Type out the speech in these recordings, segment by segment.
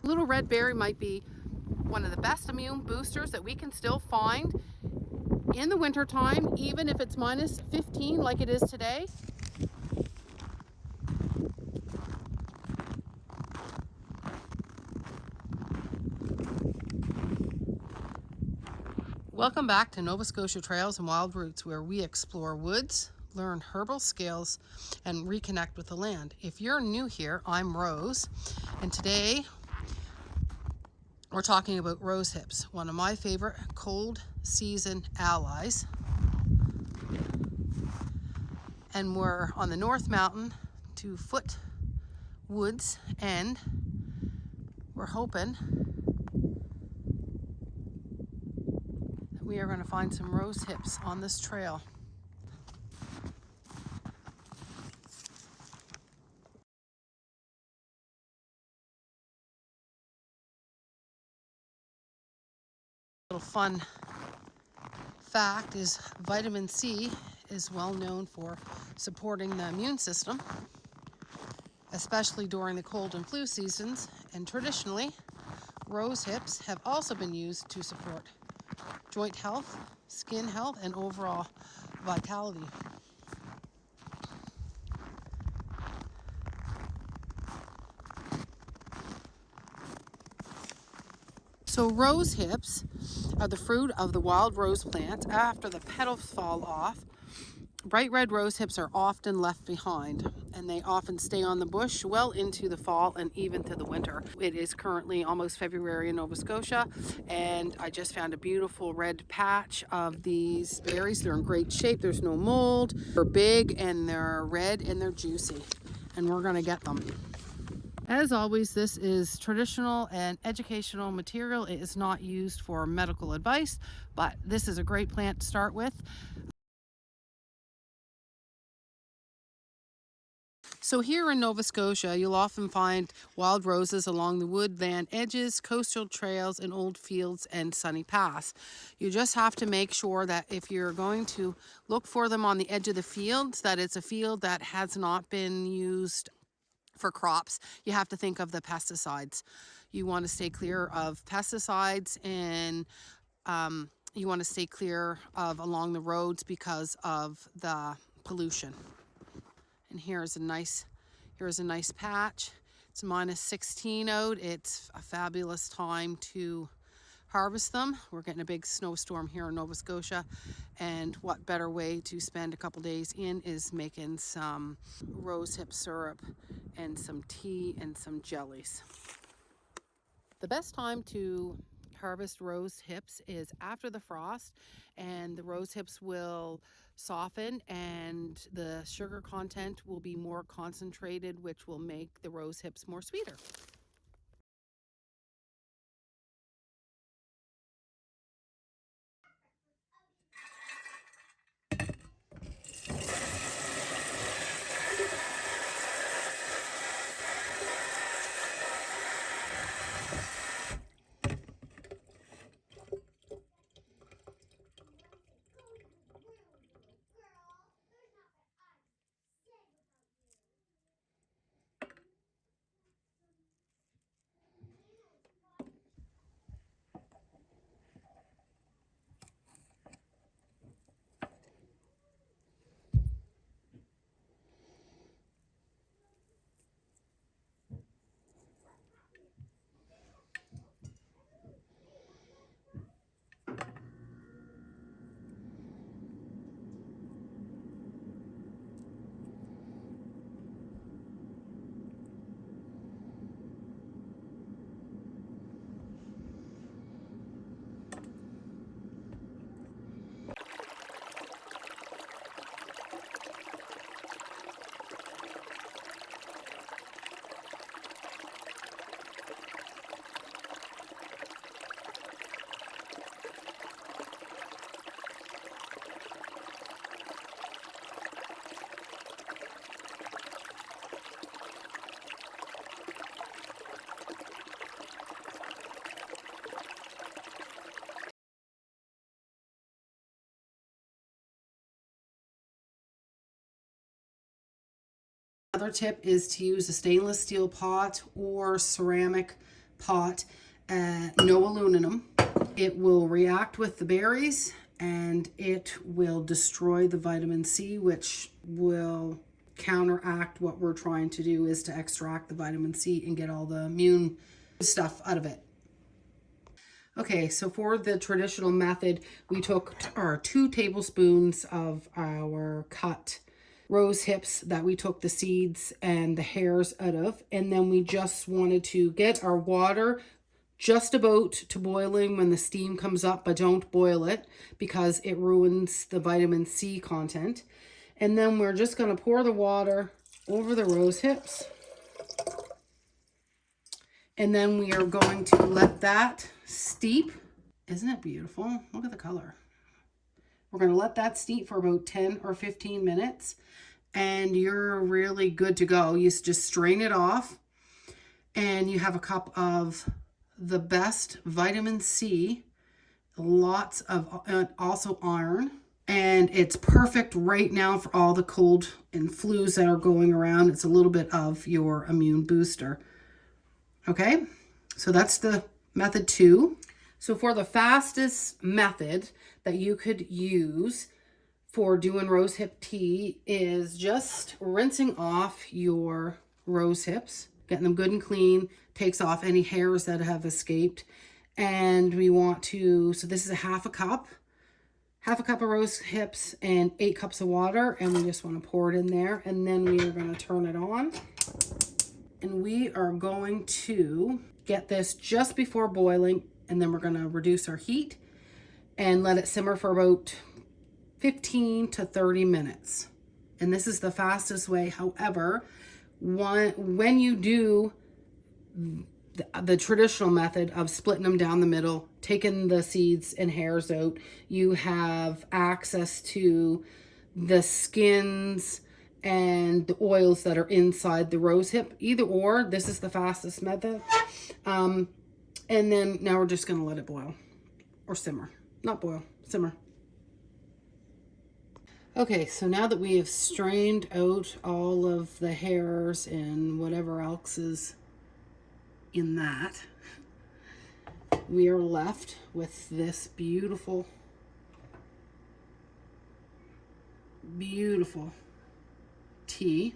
Little red berry might be one of the best immune boosters that we can still find in the winter time, even if it's minus 15 like it is today. Welcome back to Nova Scotia Trails and Wild Roots, where we explore woods, learn herbal skills, and reconnect with the land. If you're new here, I'm Rose, and today we're talking about rose hips, one of my favorite cold season allies. And we're on the North Mountain to Foot Woods, and we're hoping that we are going to find some rose hips on this trail. Little fun fact is vitamin C is well known for supporting the immune system, especially during the cold and flu seasons, and traditionally rose hips have also been used to support joint health, skin health, and overall vitality. So rose hips are the fruit of the wild rose plant. After the petals fall off, bright red rose hips are often left behind, and they often stay on the bush well into the fall and even to the winter. It is currently almost February in Nova Scotia, and I just found a beautiful red patch of these berries. They're in great shape. There's no mold. They're big and they're red and they're juicy, and we're gonna get them. As always, this is traditional and educational material. It is not used for medical advice, but this is a great plant to start with. So here in Nova Scotia, you'll often find wild roses along the woodland edges, coastal trails, and old fields and sunny paths. You just have to make sure that if you're going to look for them on the edge of the fields, that it's a field that has not been used for crops. You have to think of the pesticides. You want to stay clear of pesticides, and you want to stay clear of along the roads because of the pollution. And here's a nice patch. It's minus 16 out. It's a fabulous time to harvest them. We're getting a big snowstorm here in Nova Scotia, and what better way to spend a couple days in is making some rose hip syrup and some tea and some jellies. The best time to harvest rose hips is after the frost, and the rose hips will soften and the sugar content will be more concentrated, which will make the rose hips more sweeter. Another tip is to use a stainless steel pot or ceramic pot, no aluminum. It will react with the berries and it will destroy the vitamin C, which will counteract what we're trying to do, is to extract the vitamin C and get all the immune stuff out of it. Okay, so for the traditional method, we took our 2 tablespoons of our cut rose hips that we took the seeds and the hairs out of, and then we just wanted to get our water just about to boiling when the steam comes up, but don't boil it because it ruins the vitamin C content. And then we're just going to pour the water over the rose hips. And then we are going to let that steep. Isn't it beautiful? Look at the color. We're going to let that steep for about 10 or 15 minutes. And you're really good to go. You just strain it off. And you have a cup of the best vitamin C. Lots of also iron. And it's perfect right now for all the cold and flus that are going around. It's a little bit of your immune booster. Okay, so that's the method 2. So for the fastest method that you could use for doing rose hip tea is just rinsing off your rose hips, getting them good and clean, takes off any hairs that have escaped. And we want to, so this is a half a cup of rose hips and 8 cups of water, and we just want to pour it in there, and then we are going to turn it on. And we are going to get this just before boiling, and then we're going to reduce our heat and let it simmer for about 15 to 30 minutes. And this is the fastest way. However, when you do the traditional method of splitting them down the middle, taking the seeds and hairs out, you have access to the skins and the oils that are inside the rose hip. Either or, this is the fastest method. And then now we're just going to let it boil or simmer. Not boil, simmer. Okay, so now that we have strained out all of the hairs and whatever else is in that, we are left with this beautiful, beautiful tea.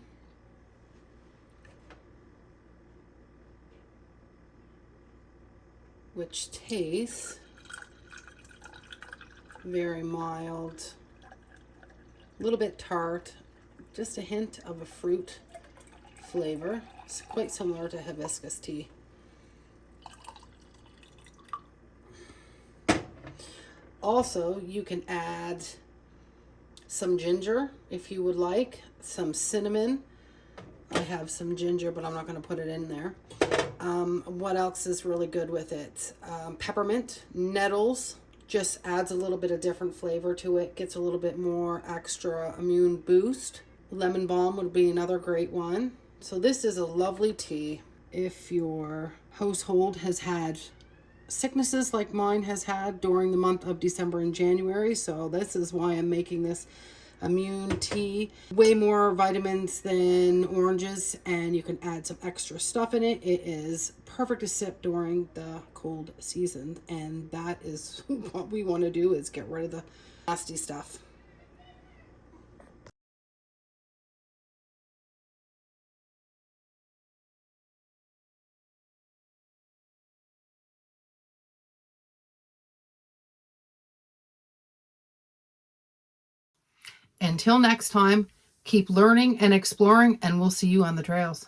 Which tastes very mild, a little bit tart, just a hint of a fruit flavor. It's quite similar to hibiscus tea. Also, you can add some ginger if you would like, some cinnamon. I have some ginger, but I'm not going to put it in there. What else is really good with it? Peppermint, nettles, just adds a little bit of different flavor to it, gets a little bit more extra immune boost. Lemon balm would be another great one. So this is a lovely tea if your household has had sicknesses like mine has had during the month of December and January. So this is why I'm making this immune tea. Way more vitamins than oranges, and you can add some extra stuff in it. It is perfect to sip during the cold season, and that is what we want to do, is get rid of the nasty stuff. Until next time, keep learning and exploring, and we'll see you on the trails.